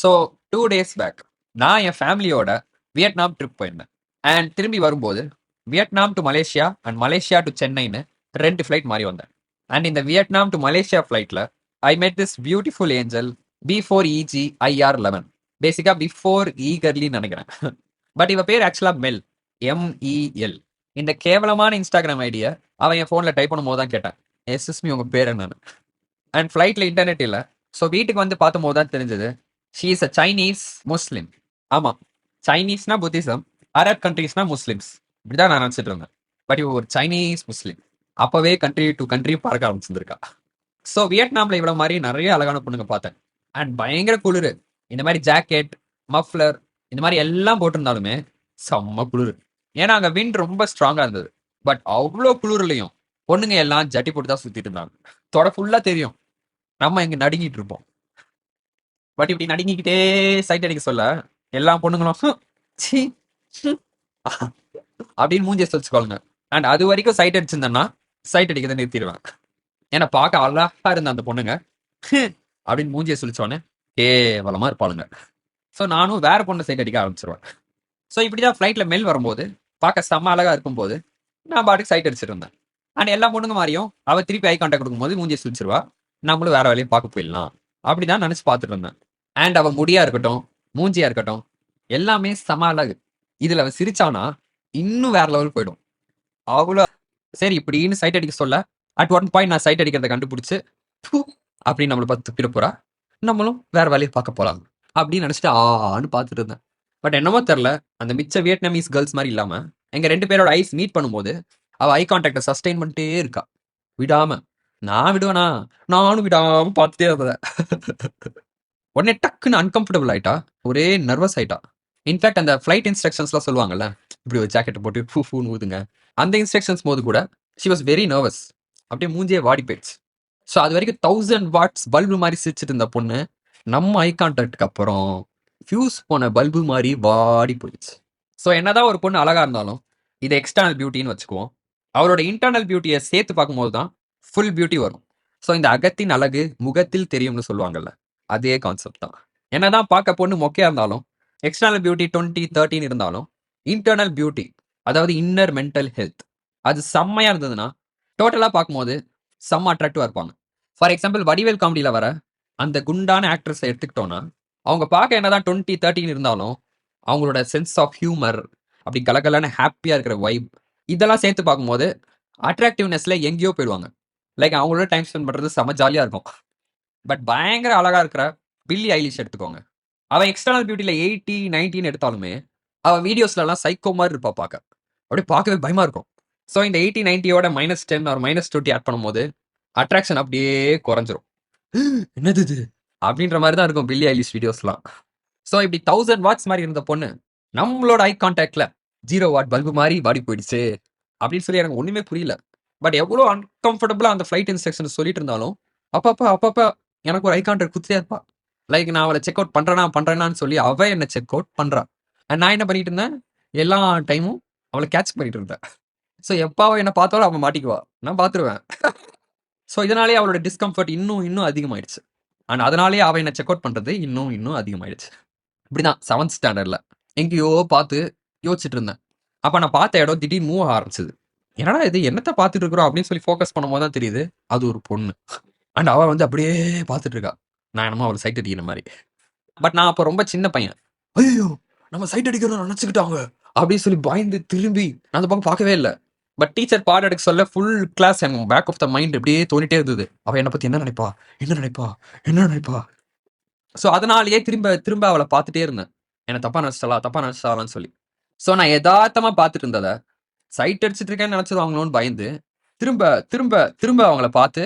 So 2 days back நான் என் ஃபேமிலியோட Vietnam trip போயிருந்தேன். அண்ட் திரும்பி வரும்போது Vietnam to Malaysia and Malaysia to சென்னைன்னு 2 ஃப்ளைட் மாறி வந்தேன். அண்ட் இந்த வியட்நாம் டு மலேசியா ஃப்ளைட்டில் I met this beautiful angel B4EG IR11. பேசிக்காக பிஃபோர் ஈகர்லின்னு நினைக்கிறேன். பட் இவ பேர் ஆக்சுவலாக மெல், MEL. இந்த கேவலமான இன்ஸ்டாகிராம் ஐடியை அவன் என் ஃபோனில் டைப் பண்ணும்போது தான் கேட்டேன், எஸ்எஸ்மி உங்கள் பேர் என்னன்னு. அண்ட் ஃப்ளைட்டில் இன்டர்நெட் இல்லை. ஸோ வீட்டுக்கு வந்து பார்க்கும்போது தான் தெரிஞ்சது ஷீ இஸ் அ சைனீஸ் முஸ்லிம். ஆமாம், சைனீஸ்னா புத்திசம், அரப் கண்ட்ரீஸ்னா முஸ்லிம்ஸ், இப்படிதான் நான் நினச்சிட்டு இருந்தேன். பட் இவ ஒரு சைனீஸ் முஸ்லிம். அப்போவே கண்ட்ரி டு கண்ட்ரி பார்க்க ஆரம்பிச்சிருந்திருக்கா. ஸோ வியட்நாமில் இவ்வளோ மாதிரி நிறைய அழகான பொண்ணுங்க பார்த்தேன். அண்ட் பயங்கர குளிர். இந்த மாதிரி ஜாக்கெட், மஃப்ளர் இந்த மாதிரி எல்லாம் போட்டிருந்தாலுமே செம்ம குளிர். ஏன்னா அங்கே விண்ட் ரொம்ப ஸ்ட்ராங்காக இருந்தது. பட் அவ்வளோ குளிர்லையும் பொண்ணுங்க எல்லாம் ஜட்டி போட்டு தான் சுற்றிட்டு இருந்தாங்க. தொட ஃபுல்லாக தெரியும். நம்ம இங்கே நடுங்கிட்டு இருப்போம். பட் இப்படி நடுங்கிக்கிட்டே சைட் அடிக்க சொல்ல எல்லா பொண்ணுங்களும் ச்சீ, அப்படின்னு மூஞ்சிய வச்சுக்கோங்க. அண்ட் அது வரைக்கும் சைட் அடிச்சிருந்தேன்னா சைட் அடிக்கிறத நிறுத்திடுவேன். ஏன்னா பார்க்க அழகா இருந்த அந்த பொண்ணுங்க அப்படின்னு மூஞ்சிய சொல்லிச்சோன்னே கேவலமா இருப்பாளுங்க. ஸோ நானும் வேற பொண்ணை சைட் அடிக்க ஆரம்பிச்சிருவேன். ஸோ இப்படிதான் ஃப்ளைட்ல மெல் வரும்போது பார்க்க செம்ம அழகா இருக்கும்போது நான் பாட்டுக்கு சைட் அடிச்சிட்டு இருந்தேன். அண்ட் எல்லா பொண்ணுங்க மாதிரியும் அவ திருப்பி ஐ கான்டாக்ட் கொடுக்கும்போது மூஞ்சிய சுழிச்சிருவா. நம்மளும் வேற வேலையை பார்க்க போயிடலாம் அப்படிதான் நினைச்சு பார்த்துட்டு இருந்தேன். அண்ட் அவ முடியா இருக்கட்டும், மூஞ்சியா இருக்கட்டும், எல்லாமே செம அழகு. இதுல அவ சிரிச்சானா இன்னும் வேற லெவல் போயிடும். அவ்வளோ சரி இப்படின்னு சைட் அடிக்க சொல்ல அட் ஒன் பாயிண்ட் நான் சைட் அடிக்கிறத கண்டுபிடிச்சு அப்படின்னு நம்மளை பார்த்து துப்பிட போறா. நம்மளும் வேற வேலையை பார்க்க போலாம் அப்படின்னு நினைச்சிட்டு ஆன்னு பார்த்துட்டு இருந்தேன். பட் என்னமோ தெரில, அந்த மிச்ச வியட்நாமீஸ் கேர்ள்ஸ் மாதிரி இல்லாம எங்க 2 பேரோட ஐஸ் மீட் பண்ணும்போது அவ ஐ கான்டாக்டை சஸ்டெயின் பண்ணிட்டே இருக்கா விடாம. நான் விடுவேனா, நானும் விடாம பார்த்துட்டே இருந்தேன். உடனே டக்குன்னு அன்கம்ஃபர்டபுள் ஆயிட்டா, ஒரே நர்வஸ் ஆயிட்டா. இன்ஃபேக்ட் அந்த ஃபிளைட் இன்ஸ்ட்ரக்ஷன்ஸ்லாம் சொல்லுவாங்கல்ல, இப்படி ஒரு ஜாக்கெட்டை போட்டு ஃபூன்னு ஊதுங்க, அந்த இன்ஸ்ட்ரக்ஷன்ஸ் போது கூட ஷி வாஸ் வெரி நர்வஸ். அப்படியே மூஞ்சியே வாடி போயிடுச்சு. ஸோ அது வரைக்கும் 1000 வாட்ஸ் பல்பு மாதிரி சிரிச்சிட்டு இருந்த பொண்ணு நம்ம ஐ கான்டாக்டுக்கு அப்புறம் ஃபியூஸ் போன பல்பு மாதிரி வாடி போயிடுச்சு. ஸோ என்னதான் ஒரு பொண்ணு அழகா இருந்தாலும் இது எக்ஸ்டர்னல் பியூட்டின்னு வச்சுக்குவோம். அவரோட இன்டர்னல் பியூட்டியை சேர்த்து பார்க்கும்போது தான் ஃபுல் பியூட்டி வரும். ஸோ இந்த அகத்தின் அழகு முகத்தில் தெரியும்னு சொல்லுவாங்கல்ல, அதே கான்செப்ட் தான். என்னதான் பார்க்க பொண்ணு மொக்கையா இருந்தாலும், எக்ஸ்டர்னல் பியூட்டி 20, 13 இருந்தாலும், இன்டர்னல் பியூட்டி அதாவது இன்னர் மென்டல் ஹெல்த் அது செம்மையா இருந்ததுன்னா டோட்டலா பார்க்கும்போது செம்ம அட்ராக்டிவா இருப்பாங்க. ஃபார் எக்ஸாம்பிள் வடிவேல் காமெடியில வர அந்த குண்டான ஆக்ட்ரஸை எடுத்துக்கிட்டோம்னா, அவங்க பார்க்க என்னதான் 20, 13 இருந்தாலும் அவங்களோட சென்ஸ் ஆஃப் ஹியூமர், அப்படி கலகலன்னு ஹாப்பியா இருக்கிற வைப், இதெல்லாம் சேர்த்து பார்க்கும்போது அட்ராக்டிவ்னஸ்ல எங்கேயோ போயிடுவாங்க. லைக் அவங்களோட டைம் ஸ்பெண்ட் பண்றது செம ஜாலியா இருக்கும். பட் பயங்கர அழகா இருக்கிற பில்லி ஐலிஷ் எடுத்துக்கோங்க. அவ எக்ஸ்டர்னல் பியூட்டில 80, 90 எடுத்தாலுமே அவ வீடியோஸ்ல எல்லாம் சைக்கோ மாதிரி இருப்பா பார்க்க. அப்படியே பார்க்கவே பயமா இருக்கும். ஸோ இந்த 80, 90யோட -10 ஆர் -20 ஆட் பண்ணும்போது அட்ராக்ஷன் அப்படியே குறைஞ்சிரும். என்னது இது அப்படின்ற மாதிரி தான் இருக்கும் பில்லி ஐலிஷ் வீடியோஸ்லாம். ஸோ இப்படி 1000 வாட்ஸ் மாதிரி இருந்த பொண்ணு நம்மளோட ஐ கான்டாக்ட்ல 0 வாட் பல்பு மாதிரி வாடி போயிடுச்சு அப்படின்னு சொல்லி எனக்கு ஒண்ணுமே புரியல. பட் எவ்வளோ அன்கம்ஃபர்டபுளா அந்த ஃபிளைட் இன்ஸ்ட்ரக்ஷன் சொல்லிட்டு இருந்தாலும் அப்பப்ப எனக்கு ஒரு ஐ கான்டாக்ட் குடுத்துட்டே இருப்பா. லைக் நான் அவளை செக் அவுட் பண்றேனான்னு சொல்லி அவ என்ன செக் அவுட் பண்றா. And நான் என்ன பண்ணிட்டு இருந்தேன், எல்லா டைமும் அவளை கேட்ச் பண்ணிட்டு இருந்தேன். ஸோ எப்ப அவ என்ன பார்த்தாலும் அவ மாட்டிக்குவா, நான் பார்த்துருவேன். ஸோ இதனாலேயே அவளோட டிஸ்கம்ஃபர்ட் இன்னும் அதிகமாயிடுச்சு. அண்ட் அதனாலேயே அவ என்ன செக் அவுட் பண்றது இன்னும் அதிகமாயிடுச்சு. இப்படிதான் 7th ஸ்டாண்டர்ட்ல எங்கேயோ பார்த்து யோசிச்சுட்டு இருந்தேன். அப்ப நான் பார்த்த இடம் திடீர்னு மூவ் ஆரம்பிச்சது. என்னடா இது, என்னத்த பார்த்துட்டு இருக்கிறோம் அப்படின்னு சொல்லி ஃபோக்கஸ் பண்ணும்போது தான் தெரியுது அது ஒரு பொண்ணு. அண்ட் அவ வந்து அப்படியே பார்த்துட்டு இருக்கா. நான் என்னமோ அவளை சைட் அடிக்கிற மாதிரி. பட் நான் அப்போ ரொம்ப சின்ன பையன். ஐயோ, நம்ம சைட் அடிக்கிறோம் நினைச்சுக்கிட்டாங்க அப்படின்னு சொல்லி பயந்து திரும்பி நான் அந்த பக்கம் பார்க்கவே இல்லை. பட் டீச்சர் பாடம் எடுக்க சொல்ல ஃபுல் கிளாஸ் எனக்கு பேக் ஆஃப் த மைண்ட் அப்படியே தோணிட்டே இருந்தது. அவ என்னை பத்தி என்ன நினைப்பா. ஸோ அதனாலேயே திரும்ப அவளை பார்த்துட்டே இருந்தேன். என்னை தப்பா நினைச்சிட்டாலான்னு சொல்லி. ஸோ நான் யதார்த்தமா பார்த்துட்டு இருந்ததை சைட் அடிச்சிட்டு இருக்கேன்னு நினைச்சிருவாங்களோன்னு பயந்து திரும்ப அவங்கள பார்த்து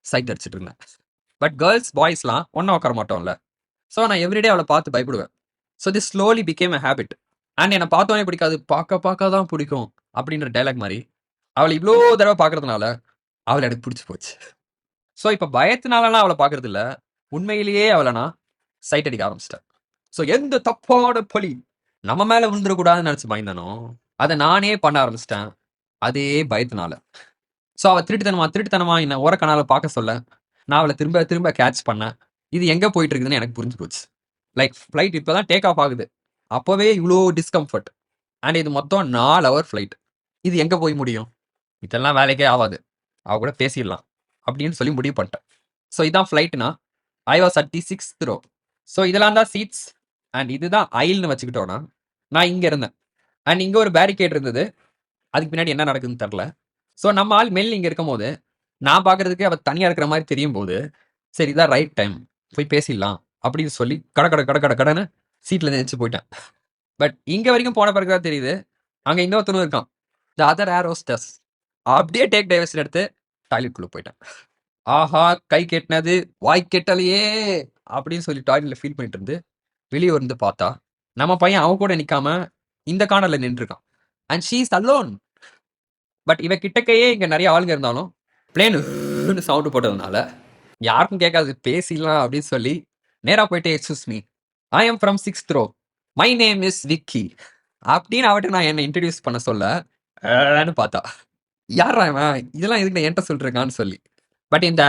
சைட் அடிச்சிட்டு இருந்தேன். பட் கேர்ள்ஸ் பாய்ஸ்லாம் ஒன்றா உட்கார மாட்டோம்ல. ஸோ நான் எவ்ரிடே அவளை பார்த்து பயப்படுவேன். So this slowly became a habit. And என்னை பார்த்தோன்னே பிடிக்காது, பார்க்க தான் பிடிக்கும் அப்படின்ற டைலாக் மாதிரி அவளை இவ்வளோ தடவை பார்க்கறதுனால அவளை எனக்கு பிடிச்சி போச்சு. ஸோ இப்போ பயத்தினாலலாம் அவளை பார்க்கறது இல்லை, உண்மையிலேயே அவளை நான் சைட் அடிக்க ஆரம்பிச்சிட்டேன். ஸோ எந்த தப்பான பழி நம்ம மேலே விழுந்துடக்கூடாதுன்னு நினச்சி பயந்தானோ அதை நானே பண்ண ஆரம்பிச்சிட்டேன், அதே பயத்தினால. ஸோ அவள் திருட்டுத்தனமா என்னை ஓரக்கனால பார்க்க சொல்ல நான் அவளை திரும்ப கேட்ச் பண்ணேன். இது எங்கே போயிட்டு இருக்குதுன்னு எனக்கு புரிஞ்சு போச்சு. லைக் ஃப்ளைட் இப்போ தான் டேக் ஆஃப் ஆகுது. அப்போவே இவ்வளோ டிஸ்கம்ஃபர்ட். அண்ட் இது மொத்தம் 4 ஹவர் ஃப்ளைட். இது எங்க போய் முடியும்? இதெல்லாம் வேலைக்கே ஆவாது. அவ கூட பேசிடலாம். அப்படின்னு சொல்லி முடிவு பண்ணிட்டேன். ஸோ இதான் ஃப்ளைட்னா. I was at the 6th row. So இதெல்லாம் தான் சீட்ஸ். அண்ட் இதுதான் ஐல்னு வச்சுக்கிட்டோன்னா, நான் இங்க இருந்தேன். அண்ட் இங்க ஒரு பேரிகேட் இருந்தது. அதுக்கு பின்னாடி என்ன நடக்குதுன்னு தெரியல. ஸோ நம்ம ஆள் மெல் இங்க இருக்கும்போது, நான் பார்க்கறதுக்கு அவ தனியா இருக்கிற மாரி தெரியும்போது, சரி இதான் ரைட் டைம். போய் பேசிடலாம். அப்படின்னு சொல்லி கடன்னு சீட்ல எந்திரிச்சு போயிட்டேன். பட் இங்க வரைக்கும் போன பிறகு தான் தெரியுது, அங்க இன்னொருத்தனும் இருக்கான். The other air hostess. அப்படியே டேக் டைவர்ஷன் எடுத்து டாய்லெட்குள்ள போயிட்டேன். ஆஹா! கை கெட்டினது வாய் கெட்டலையே! அப்படின்னு சொல்லி டாய்லெட்ல ஃபீல் பண்ணிட்டு இருந்து, வெளிய வந்து பார்த்தா, நம்ம பையன் அவன் கூட நிக்காம, இந்த கார்னர்ல நின்னுருக்கான். And she is alone. But இவ கிட்டக்கையே இங்க நெறைய ஆளுங்க இருந்தாலும், பிளேன்னு சவுண்ட் போட்டதுனால, யாருக்கும் கேட்காது பேசிடலாம் அப்படின்னு சொல்லி, நேரா போயிட்டு excuse me. I am from 6th row. My name is Vicky. அப்படின்னு அவட்ட நான் என்ன இன்ட்ரோடியூஸ் பண்ண சொல்ல, ன்னு பார்த்தா. யார்ரா இவன்? இதெல்லாம் எதுக்கு என்ட்ட சொல்லிருக்கான்னு சொல்லி. பட் இந்த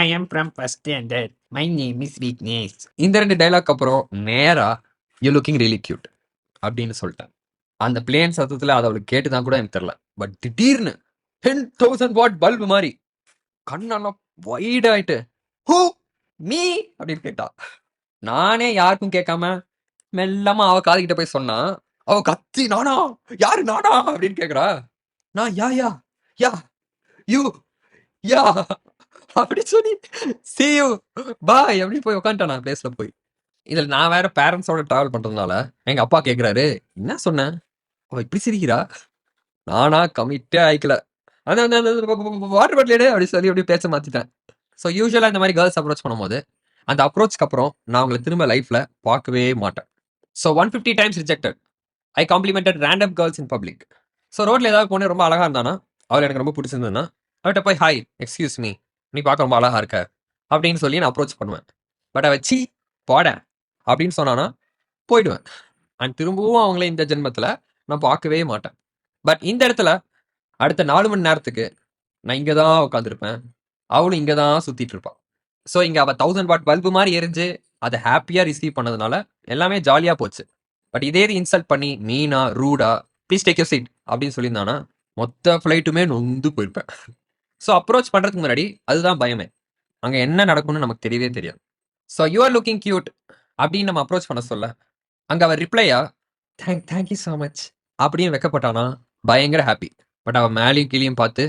I am from first standard. My name is Vignesh. இந்த 2 டயலாக் அப்புறம் நேரா யூ லுக்கிங் ரியலி கியூட் அப்படின்னு சொல்லிட்டேன். அந்த பிளேன் சத்தத்துல அது அவளுக்கு கேட்டுதான் கூட எனக்கு தெரியல. பட் திடீர்னு 10,000 வாட் பல்பு மாரி கண்ணெல்லாம் வைட் ஆயிட்டு, ஹூ மீ அப்படின்னு கேட்டா. நானே யாருக்கும் கேட்காம மெல்லமா அவ காதுகிட்ட போய் சொன்னா, அவ கத்தி நானா யாரு நானா அப்படின்னு கேக்குறா. நான் யா யா யா யூ யா அப்படி சொல்லி see you bye அப்படின்னு போய் உட்காந்துட்டேன் நான் பிளேஸ்ல போய். இதுல நான் வேற பேரண்ட்ஸோட டிராவல் பண்றதுனால எங்க அப்பா கேக்குறாரு, என்ன சொன்ன? அவ இப்படி சிரிக்கிறா. நானா கமிட்டே ஆயிக்கல. வாட்டர் பாட்டில் எடு அப்படி சொல்லி அப்படியே பேச்ச மாத்திட்டேன். ஸோ யூஸ்வலா இந்த மாதிரி கேர்ள்ஸ் அப்ரோச் பண்ணும்போது, அந்த அப்ரோச்க்கு அப்புறம் நான் அவங்கள திரும்ப லைஃப்ல பார்க்கவே மாட்டேன். So 150 times rejected. I complemented random girls in public. So ரோட்ல ஏதாவது பொண்ணு ரொம்ப அழகா இருந்தானா, அவள் எனக்கு ரொம்ப பிடிச்சிருந்ததுன்னா, அவட்ட போய் ஹாய் எக்ஸ்கியூஸ் மீ, நீ பார்க்க ரொம்ப அழகா இருக்க அப்படின்னு சொல்லி நான் அப்ரோச் பண்ணுவேன். பட் அவ சீ போடேன் அப்படின்னு சொன்னானா போயிடுவேன். அண்ட் திரும்பவும் அவங்கள இந்த ஜென்மத்துல நான் பார்க்கவே மாட்டேன். பட் இந்த இடத்துல அடுத்த 4 மணி நேரத்துக்கு நான் இங்க தான் உட்காந்துருப்பேன். அவளும் இங்க தான் சுத்திட்டு இருப்பா. ஸோ இங்க அவ 1000 வாட் பல்பு மாரி எரிஞ்சு அத ஹேப்பியா ரிசீவ் பண்ணதுனால எல்லாமே ஜாலியா போச்சு. பட் இதே இது இன்சல்ட் பண்ணி மீனா, ரூடா, ப்ளீஸ் டேக் யூர் சீட் அப்படின்னு சொல்லியிருந்தானா, மொத்த ஃப்ளைட்டுமே நொந்து போயிருப்பேன். ஸோ அப்ரோச் பண்றதுக்கு முன்னாடி அதுதான் பயமே. அங்க என்ன நடக்கும்னு நமக்கு தெரியவே தெரியாது. So you are looking cute அப்படின்னு நம்ம அப்ரோச் பண்ண சொல்ல, அங்க அவ ரிப்ளையா தேங்க் யூ சோ மச் அப்படின்னு வெக்கப்பட்டானா பயங்கர ஹாப்பி. பட் அவ மேலேயும் கீழேயும் பார்த்து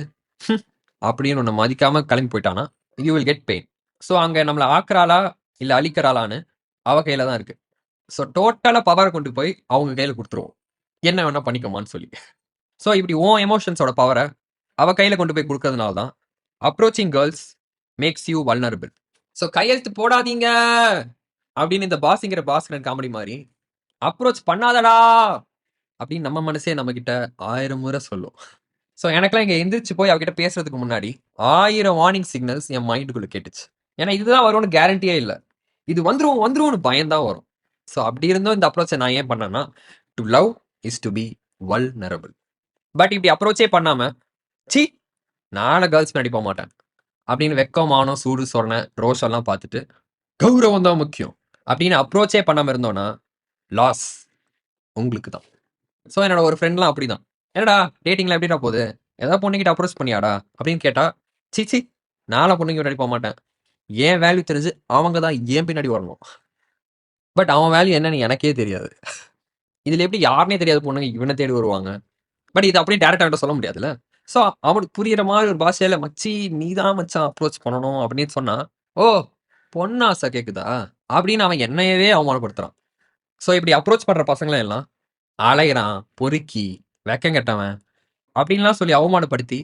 அப்படின்னு உன்னை மதிக்காம கிளம்பி போயிட்டானா you will get pain. So அங்க நம்மளை ஆக்குறாளா இல்ல அழிக்கிறாளான்னு அவ கையில தான் இருக்கு. ஸோ டோட்டலா பவரை கொண்டு போய் அவங்க கையில கொடுத்துருவோம். என்ன வேணா பண்ணிக்கோமான்னு சொல்லி. ஸோ இப்படி ஓன் எமோஷன்ஸோட பவரை அவ கையில கொண்டு போய் கொடுக்கறதுனால தான் approaching girls makes you vulnerable. So கையெழுத்து போடாதீங்க அப்படின்னு இந்த பாஸ்ங்கிற பாஸ்கரன் காமெடி மாதிரி அப்ரோச் பண்ணாதடா அப்படின்னு நம்ம மனசே நம்ம கிட்ட 1000 முறை சொல்லும். ஸோ எனக்கெல்லாம் இங்க எந்திரிச்சு போய் அவகிட்ட பேசுறதுக்கு முன்னாடி 1000 வார்னிங் சிக்னல்ஸ் என் மைண்டுக்குள்ள கேட்டுச்சு. ஏன்னா இதுதான் வரும்னு கேரண்டியே இல்லை. இது வந்துரும்னு பயம்தான் வரும். ஸோ அப்படி இருந்தும் இந்த அப்ரோச்சை நான் ஏன் பண்ணேன்னா, to love is to be vulnerable. But இப்படி அப்ரோச்சே பண்ணாம சி நாளை கேர்ள்ஸ் முன்னாடி போக மாட்டேன் அப்படின்னு வெக்கம், மானம், சூடு, சொரணை, ரோஷம் எல்லாம் பார்த்துட்டு கௌரவம் தான் முக்கியம் அப்படின்னு அப்ரோச்சே பண்ணாம இருந்தோம்னா லாஸ் உங்களுக்கு தான். ஸோ என்னோட ஒரு ஃப்ரெண்ட்லாம் அப்படிதான். என்னடா டேட்டிங்ல எப்படிடா போகுது, ஏதாவது பொண்ணுகிட்ட அப்ரோச் பண்ணியாடா அப்படின்னு கேட்டா, சீச்சி நாளை பொண்ணுங்க முன்னாடி போக மாட்டேன், ஏன் வேல்யூ தெரிஞ்சு அவங்க தான் ஏன் பின்னாடி வரணும். பட் அவன் வேல்யூ என்னன்னு எனக்கே தெரியாது. இதுல எப்படி யாருனே தெரியாத பொண்ணுங்க இவனை தேடி வருவாங்க. பட் இது அப்படியே டேரக்டா அவன்கிட்ட சொல்ல முடியாதுல்ல. ஸோ அவனுக்கு புரியுற மாதிரி ஒரு பாஷையில மச்சி நீ தான் மச்சான் அப்ரோச் பண்ணணும் அப்படின்னு சொன்னா, ஓ பொண்ணு ஆசை கேக்குதா அப்படின்னு அவன் என்னையவே அவமானப்படுத்துறான். ஸோ இப்படி அப்ரோச் பண்ற பசங்களை எல்லாம் அலையிறான், பொறுக்கி, வெக்கங்கெட்டவன் அப்படின்லாம் சொல்லி அவமானப்படுத்தி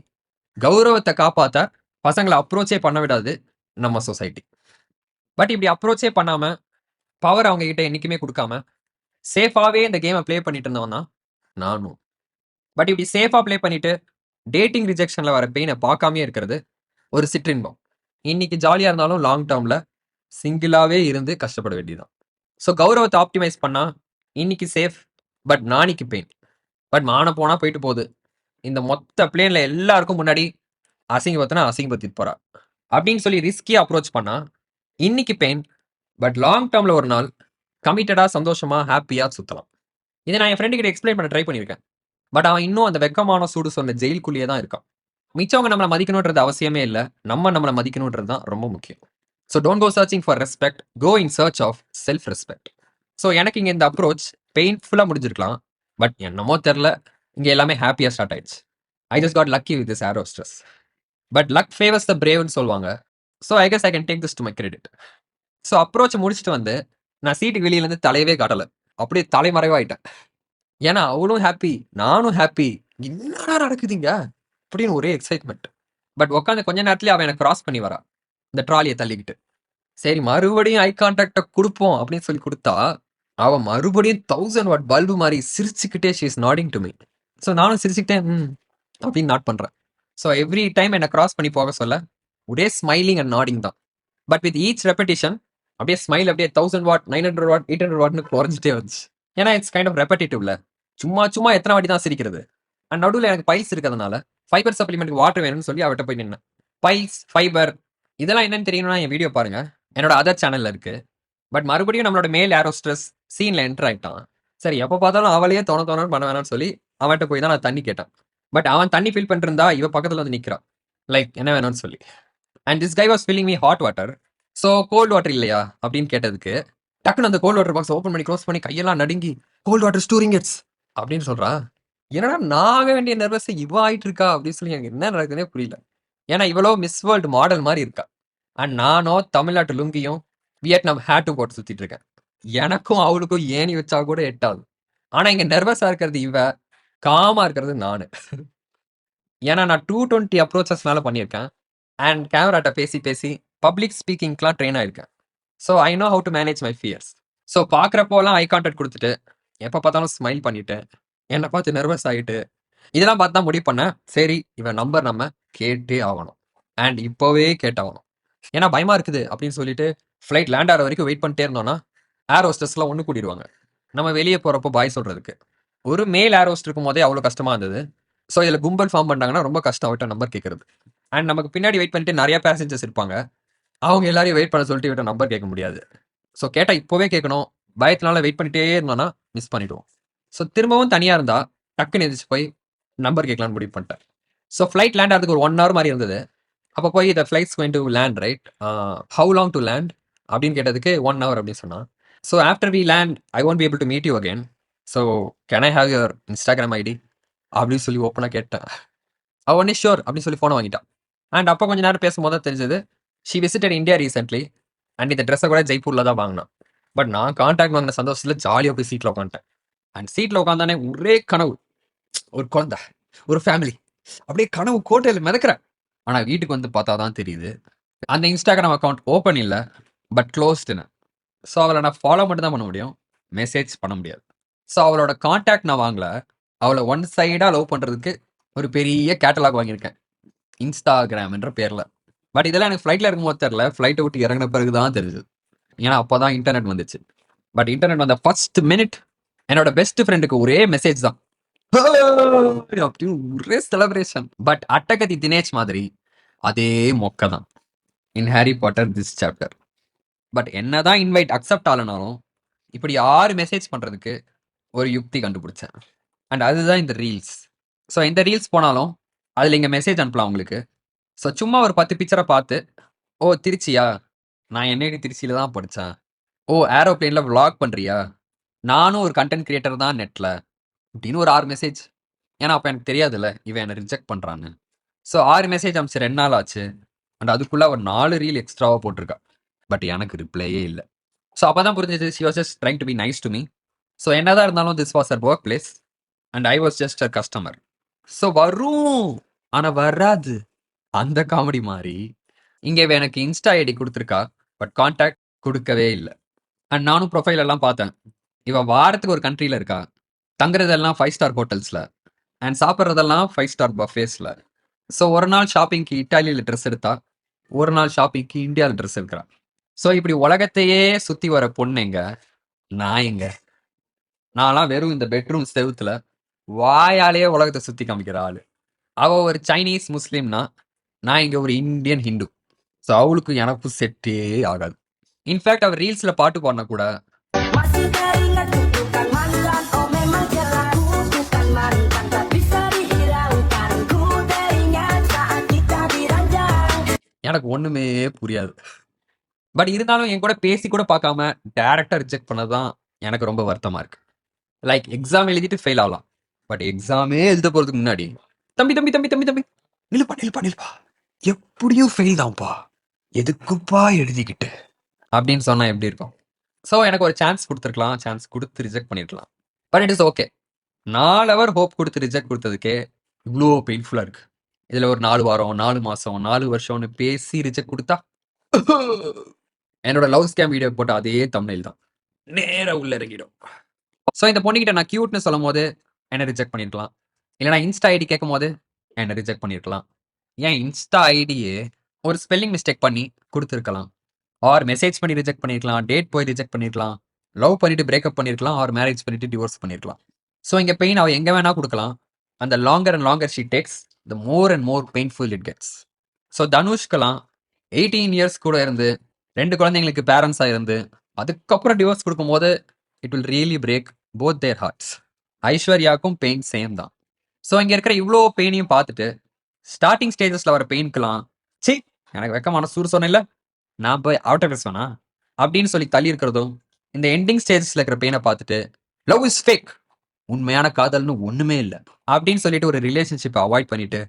கௌரவத்தை காப்பாத்த பசங்களை அப்ரோச்சே பண்ண விடாது நம்ம சொசைட்டி. பட் இப்படி அப்ரோச்சே பண்ணாம பவர் அவங்க கிட்ட என்னைக்குமே கொடுக்காம சேஃபாவே இந்த கேமை ப்ளே பண்ணிட்டு இருந்தவன் தான் நானும். பட் இப்படி சேஃபா ப்ளே பண்ணிட்டு டேட்டிங் ரிஜெக்ஷன்ல வர பெயினை பார்க்காமயே இருக்கிறது ஒரு சிற்றின்பம். இன்னைக்கு ஜாலியா இருந்தாலும் லாங் டேர்ம்ல சிங்கிளாவே இருந்து கஷ்டப்பட வேண்டியதுதான். ஸோ கௌரவத்தை ஆப்டிமைஸ் பண்ணா இன்னைக்கு சேஃப், பட் நாளைக்கு பெயின். பட் மான போனா போயிட்டு போகுது. இந்த மொத்த பிளேன்ல எல்லாருக்கும் முன்னாடி அசிங்கப்படுத்தினா அசிங்கப்படுத்திட்டு போறா அப்படின்னு சொல்லி ரிஸ்கியா அப்ரோச் பண்ணா இன்னைக்கு பெயின், பட் லாங் டேர்ம்ல ஒரு நாள் கமிட்டடா, சந்தோஷமா, ஹேப்பியா சுத்தலாம். இத நான் என் ஃப்ரெண்ட் கிட்ட எக்ஸ்ப்ளைன் பண்ண ட்ரை பண்ணியிருக்கேன். பட் அவன் இன்னும் அந்த வெட்கமான சூடு சொன்ன ஜெயிலுக்குள்ளேயே தான் இருக்கான். மிச்சவங்க நம்மள மதிக்கணும்ன்றது அவசியமே இல்ல. நம்ம நம்மள மதிக்கணும்ன்றது தான் ரொம்ப முக்கியம். So don't go searching for respect. Go in search of self respect. So எனக்கு இங்க இந்த அப்ரோச் பெயின்ஃபுல்லா முடிஞ்சிருக்கலாம். பட் என்னமோ தெர்ல. இங்க எல்லாமே ஹேப்பியா ஸ்டார்ட் ஆயிடுச்சு. I just got lucky with this air hostess. But luck favours the பிரேவ்ன்னு சொல்லுவாங்க. So I guess I can take this to my credit. So அப்ரோச்ச முடிச்சுட்டு வந்து நான் சீட்டுக்கு வெளியில இருந்து தலையவே காட்டல. அப்படியே தலைமறைவாயிட்டேன். ஏன்னா அவளும் ஹேப்பி, நானும் ஹேப்பி. என்னடா நடக்குது இங்க? அப்படின்னு ஒரே எக்ஸைட்மென்ட். பட் உட்காந்து கொஞ்ச நேரத்திலேயே அவ என்ன கிராஸ் பண்ணி வரா. இந்த ட்ராலிய தள்ளிக்கிட்டு. சரி மறுபடியும் ஐ கான்டாக்ட்ட குடுப்போம் அப்படின்னு சொல்லி குடுத்தா, அவ மறுபடியும் 1000 வாட் பல்பு மாரி சிரிச்சுக்கிட்டே she is nodding to me. So நானும் சிரிச்சுக்கிட்டே அப்படின்னு நாட் பண்றேன். ஸோ எவ்ரி டைம் என்ன கிராஸ் பண்ணி போக சொல்ல, ஒரே ஸ்மைலிங் அண்ட் நாடிங் தான். பட் வித் ஈச் ரெப்படிஷன் அப்படியே ஸ்மைல் அப்படியே 1000 வாட், 900 வாட், 800 வாட்னு குறைஞ்சிட்டே வந்துச்சு. ஏன்னா இட்ஸ் கைண்ட் ஆஃப் ரெப்படிட்டிவ்ல. சும்மா சும்மா எத்தனை வாட்டி தான் சிரிக்கிறது. அண்ட் நடுவுல எனக்கு பைல்ஸ் இருக்கிறதுனால ஃபைபர் சப்ளிமெண்ட்க்கு வாட்டர் வேணும்னு சொல்லி அவட்ட போய் நின்னேன். பைல்ஸ், ஃபைபர் இதெல்லாம் என்னன்னு தெரியணும்னா என் வீடியோ பாருங்க. என்னோட அதர் சேனல்ல இருக்கு. பட் மறுபடியும் நம்மளோட மேல் ஏர் ஹோஸ்டஸ் சீன்ல என்டர் ஆயிட்டான். சரி எப்ப பார்த்தாலும் அவளையே தோணு பண்ண வேணாம்னு சொல்லி அவன்கிட்ட போய் தான் நான் தண்ணி கேட்டேன். பட் அவன் தண்ணி ஃபில் பண்ணிட்டு இருந்தா இவ பக்கத்துல வந்து நிக்கிறா. லைக் என்ன வேணும்னு சொல்லி. And this guy was filling me hot water. So cold water இல்லையா அப்படின்னு கேட்டதுக்கு டக்குன்னு அந்த கோல்ட் வாட்டர் பாக்ஸ் ஓப்பன் பண்ணி க்ளோஸ் பண்ணி கையெல்லாம் நடுங்கி கோல்ட் வாட்டர் ஸ்டோரிங் இட்ஸ் அப்படின்னு சொல்றா. என்னடா நான் ஆக வேண்டிய நர்வஸ் இவ ஆயிட்டு இருக்கா அப்படின்னு சொல்லி எனக்கு என்ன நடக்குதுன்னே புரியல. ஏன்னா இவ்வளோ மிஸ் வேர்ல்டு மாடல் மாதிரி இருக்கா. அண்ட் நானோ தமிழ்நாட்டு லுங்கியும் வியட்நாம் ஹேட்டும் போட்டு சுத்திட்டு இருக்கேன். எனக்கும் அவளுக்கும் ஏணி வச்சா கூட எட்டாது. ஆனா இங்க நர்வஸா இருக்கிறது இவ, காமா இருக்கிறது நானு. ஏன்னா நான் 220 அப்ரோச்சஸ் மேல பண்ணியிருக்கேன். அண்ட் கேமராட்ட பேசி பேசி பப்ளிக் ஸ்பீக்கிங்க்குலாம் ட்ரெயின் ஆயிருக்கேன். So I know how to manage my fears. So பார்க்குறப்போலாம் ஐ கான்டாக்ட் கொடுத்துட்டு, எப்போ பார்த்தாலும் ஸ்மைல் பண்ணிட்டு, என்னை பார்த்து நர்வஸ் ஆகிட்டு, இதெல்லாம் பார்த்து தான் முடிவு பண்ணேன். சரி இவன் நம்பர் நம்ம கேட்டே ஆகணும். அண்ட் இப்போவே கேட்டாகணும். ஏன்னா பயமா இருக்குது அப்படின்னு சொல்லிட்டு ஃப்ளைட் லேண்ட் ஆகிற வரைக்கும் வெயிட் பண்ணிட்டே இருந்தோம்னா ஏர் ஹோஸ்டஸ்லாம் ஒன்று கூட்டிடுவாங்க. நம்ம வெளியே போகிறப்போ பாய் சொல்கிறதுக்கு. ஒரு மேல் ஏர் ஹோஸ்ட் இருக்கும் போதே அவ்வளோ கஷ்டமாக இருந்தது. ஸோ இதில் கும்பல் ஃபார்ம் பண்ணாங்கன்னா ரொம்ப கஷ்டம் அவட்ட நம்பர் கேட்கறது. அண்ட் நமக்கு பின்னாடி வெயிட் பண்ணிட்டு நிறைய பேசஞ்சர்ஸ் இருப்பாங்க. அவங்க எல்லாரையும் வெயிட் பண்ண சொல்லிட்டு இவட்ட நம்பர் கேட்க முடியாது. ஸோ கேட்டால் இப்போவே கேட்கணும். பயத்தினால வெயிட் பண்ணிட்டே இருந்தோன்னா மிஸ் பண்ணிடுவோம். ஸோ திரும்பவும் தனியாக இருந்தா டக்குன்னு எதிர்த்து போய் நம்பர் கேட்கலான்னு முடிவு பண்ணிட்டேன். ஸோ ஃப்ளைட் லேண்ட் ஆகிறதுக்கு ஒரு 1 hour மாதிரி இருந்தது. அப்போ போய் the flights going to land right, how long to land அப்படின்னு கேட்டதுக்கு 1 hour அப்படின்னு சொன்னான். So after we land I won't be able to meet you again. So can I have your Instagram ID அப்படின்னு சொல்லி ஓப்பனாக கேட்டேன். அவ உடனே ஷோர் அப்படின்னு சொல்லி ஃபோனை வாங்கிட்டான். அண்ட் அப்போ கொஞ்ச நேரம் பேசும்போது தான் தெரிஞ்சது she visited India recently. And இந்த ட்ரெஸ்ஸை கூட ஜெய்ப்பூரில் தான் வாங்கினான். பட் நான் கான்டாக்ட் வாங்கின சந்தோஷத்தில் ஜாலியாக போய் சீட்டில் உட்காந்துட்டேன். அண்ட் சீட்டில் உட்காந்தானே ஒரே கனவு, ஒரு குழந்தை, ஒரு ஃபேமிலி, அப்படியே கனவு கோட்டையில் மிதக்கிறேன். ஆனால் வீட்டுக்கு வந்து பார்த்தா தான் தெரியுது அந்த இன்ஸ்டாகிராம் அக்கௌண்ட் ஓப்பன் இல்லை, பட் க்ளோஸ்டுன்னு. ஸோ அவளை நான் ஃபாலோ மட்டும் தான் பண்ண முடியும், மெசேஜ் பண்ண முடியாது. ஸோ அவளோட கான்டாக்ட் நான் வாங்கல. அவளை ஒன் சைடாக லவ் பண்ணுறதுக்கு ஒரு பெரிய கேட்டலாக் வாங்கியிருக்கேன் இன்ஸ்டாகிராம் என்ற பேரில். பட் இதெல்லாம் எனக்கு ஃப்ளைட்டில் இருக்கும்போது தெரில, ஃப்ளைட்டை விட்டு இறங்கின பிறகு தான் தெரியுது. ஏன்னா அப்போ தான் இன்டர்நெட் வந்துச்சு. பட் இன்டர்நெட் வந்த ஃபர்ஸ்ட் மினிட் என்னோட பெஸ்ட் ஃப்ரெண்டுக்கு ஒரே மெசேஜ் தான், அப்படின்னு ஒரே செலிப்ரேஷன். பட் அட்டகத்தி தினேஷ் மாதிரி அதே மொக்க தான் in Harry Potter this chapter. But என்னதான் இன்வைட் அக்செப்ட் ஆகலனாலும் இப்படி 6 மெசேஜ் பண்ணுறதுக்கு ஒரு யுக்தி கண்டுபிடிச்சேன். அண்ட் அதுதான் இந்த ரீல்ஸ். ஸோ இந்த ரீல்ஸ் போனாலும் அதில் இங்கே மெசேஜ் அனுப்பலாம் உங்களுக்கு. ஸோ சும்மா ஒரு 10 பிக்சரை பார்த்து, ஓ திருச்சியா, நான் என்னடி திருச்சியில் தான் படித்தேன். ஓ ஏரோப்ளேனில் vlog பண்ணுறியா, நானும் ஒரு கண்டென்ட் கிரியேட்டர் தான் நெட்டில், அப்படின்னு ஒரு 6 மெசேஜ். ஏன்னா அப்போ எனக்கு தெரியாதுல்ல இவன் என்னை ரிஜெக்ட் பண்ணுறான்னு. ஸோ 6 மெசேஜ் அனுப்பிச்சு 2 நாள் ஆச்சு. அண்ட் அதுக்குள்ளே ஒரு 4 ரீல் எக்ஸ்ட்ராவாக போட்டிருக்கா. பட் எனக்கு ரிப்ளையே இல்லை. ஸோ அப்போ தான் புரிஞ்சது she was just trying to be nice to me. So என்னதான் இருந்தாலும் திஸ் வாஸ் அர் work place and I was just a customer. So வரும் ஆனால் வராது அந்த காமெடி மாதிரி இங்கே எனக்கு இன்ஸ்டா ஐடி கொடுத்துருக்கா, பட் கான்டாக்ட் கொடுக்கவே இல்லை. அண்ட் நானும் ப்ரொஃபைல் எல்லாம் பார்த்தேன். இவன் வாரத்துக்கு ஒரு கண்ட்ரியில் இருக்கா, தங்குறதெல்லாம் 5 ஸ்டார் ஹோட்டல்ஸில் அண்ட் சாப்பிட்றதெல்லாம் 5 ஸ்டார் பஃபேஸில். ஸோ ஒரு நாள் ஷாப்பிங்க்கு இட்டாலியில் ட்ரெஸ் எடுத்தா, ஒரு நாள் ஷாப்பிங்க்கு இந்தியாவில் ட்ரெஸ் எடுக்கிறா. ஸோ இப்படி உலகத்தையே சுற்றி வர பொண்ணு எங்க, நான் எங்க? நான்லாம் வெறும் இந்த பெட்ரூம் செவுத்துல வாயாலேயே உலகத்தை சுற்றி காமிக்கிற ஆள். அவள் ஒரு சைனீஸ் முஸ்லீம்னா, நான் இங்கே ஒரு இந்தியன் ஹிந்து. ஸோ அவளுக்கு எனக்கும் செட்டே ஆகாது. இன்ஃபேக்ட் அவர் ரீல்ஸில் பாட்டு பாடினா கூட எனக்கு ஒண்ணுமே புரியாது. பட் இருந்தாலும் என் கூட பேசி கூட பார்க்காம டைரக்ட்டா ரிஜெக்ட் பண்ணது தான் எனக்கு ரொம்ப வருத்தமா இருக்கு. லைக் எக்ஸாம் எழுதிட்டு ஃபெயில் ஆகலாம். பட் எக்ஸாமே எழுத போறதுக்கு முன்னாடி, "தம்பி, தம்பி, தம்பி, தம்பி, தம்பி நில்லுப்பா, நில்லுப்பா, நில்லுப்பா. எப்படியும் ஃபெயில் தான்ப்பா. எதுக்குப்பா எழுதிக்கிட்டு?" அப்படின்னு சொன்னா எப்படி இருக்கும்? ஸோ எனக்கு ஒரு சான்ஸ் குடுத்துருக்கலாம். சான்ஸ் குடுத்து ரிஜெக்ட் பண்ணியிருக்கலாம். But it is okay. 4 hour hope குடுத்து ரிஜெக்ட் குடுத்ததுக்கே இவ்ளோ பெயின்ஃபுல்லா இருக்கு. இதுல ஒரு 4 வாரம், 4 மாசம், 4 வருஷம்னு பேசி ரிஜெக்ட் குடுத்தா, என்னோட லவ் ஸ்கேம் வீடியோ போட்ட அதே தம்ப்நெயில் தான். நேரா உள்ள இறங்கிடும். ஸோ இந்த பொண்ணுகிட்ட நான் கியூட்ன்னு சொல்லும்போது, என்ன ரிஜெக்ட் பண்ணியிருக்கலாம். இல்லன்னா இன்ஸ்டா ஐடி கேட்கும்போது, என்ன ரிஜெக்ட் பண்ணியிருக்கலாம். ஏன் இன்ஸ்டா ஐடியே ஒரு ஸ்பெல்லிங் மிஸ்டேக் பண்ணி குடுத்துருக்கலாம். ஆர் மெசேஜ் பண்ணி ரிஜெக்ட் பண்ணியிருக்கலாம். டேட் போய் ரிஜெக்ட் பண்ணியிருக்கலாம். லவ் பண்ணிட்டு பிரேக்கப் பண்ணியிருக்கலாம். ஆர் மேரேஜ் பண்ணிட்டு டிவோர்ஸ் பண்ணியிருக்கலாம். ஸோ இங்க பெயின் அவ எங்க வேணா குடுக்கலாம். அந்த longer and longer she takes, the more and more painful it gets. So தனுஷ்கலாம் 18 இயர்ஸ் கூட இருந்து 2 குழந்தைங்களுக்கு பேரண்ட்ஸா இருந்து, அதுக்கப்புறம் டிவோர்ஸ் குடுக்கும்போது, it will really break both their hearts. ஐஸ்வர்யாக்கும் பெயின் சேம் தான். ஸோ இங்க இருக்கிற இவ்ளோ பெயினையும் பார்த்துட்டு, ஸ்டார்ட்டிங் ஸ்டேஜஸ்ல வர பெயின்க்கலாம், "ச்சீ! எனக்கு வெட்கமான சூடு சொன்னேன்ல, நான் போய் அவட்ட பேசுவேனா?" அப்படின்னு சொல்லி தள்ளி இருக்கிறதும், இந்த எண்டிங் ஸ்டேஜஸ்ல இருக்கிற பெயின பார்த்துட்டு, "லவ் இஸ் ஃபேக். உண்மையான காதல்னு ஒண்ணுமே இல்ல." அப்படின்னு சொல்லிட்டு ஒரு ரிலேஷன்ஷிப்ப அவாய்ட் பண்ணிட்டு,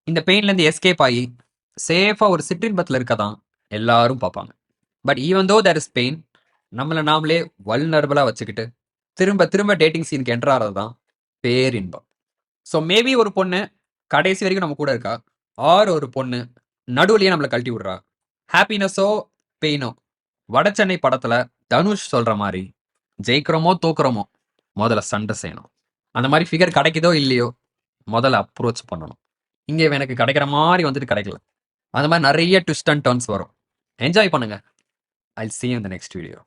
இந்த பெயின்ல இருந்து எஸ்கேப் ஆயி, சேஃபா ஒரு சிற்றின்பத்துல இருக்க தான் எல்லாரும் பார்ப்பாங்க. But even though there is pain, நம்மள நாமளே வல்னரபிளா வச்சுக்கிட்டு, திரும்ப திரும்ப டேட்டிங் சீனுக்கு என்டர் ஆறது தான் பேரின்பம். ஸோ மேபி ஒரு பொண்ணு கடைசி வரைக்கும் நம்ம கூட இருக்கா. ஆர் ஒரு பொண்ணு நடுவுலயே நம்மள கழட்டி விடுறா. ஹாப்பினஸோ, பெயினோ, வடசென்னை படத்துல தனுஷ் சொல்ற மாரி, ஜெயிக்கிறோமோ, தோக்குறோமோ, மொதல்ல சண்ட செய்யணும். அந்த மாரி ஃபிகர் கிடைக்குதோ இல்லையோ, மொதல்ல அப்ரோச் பண்ணணும். இங்க இவன் எனக்கு கிடைக்கிற மாரி வந்துட்டு கிடைக்கல. அந்த மாரி நெறைய ட்விஸ்ட் அண்ட் டர்ன்ஸ் வரும். என்ஜாய் பண்ணுங்க. I'll see you in the next video.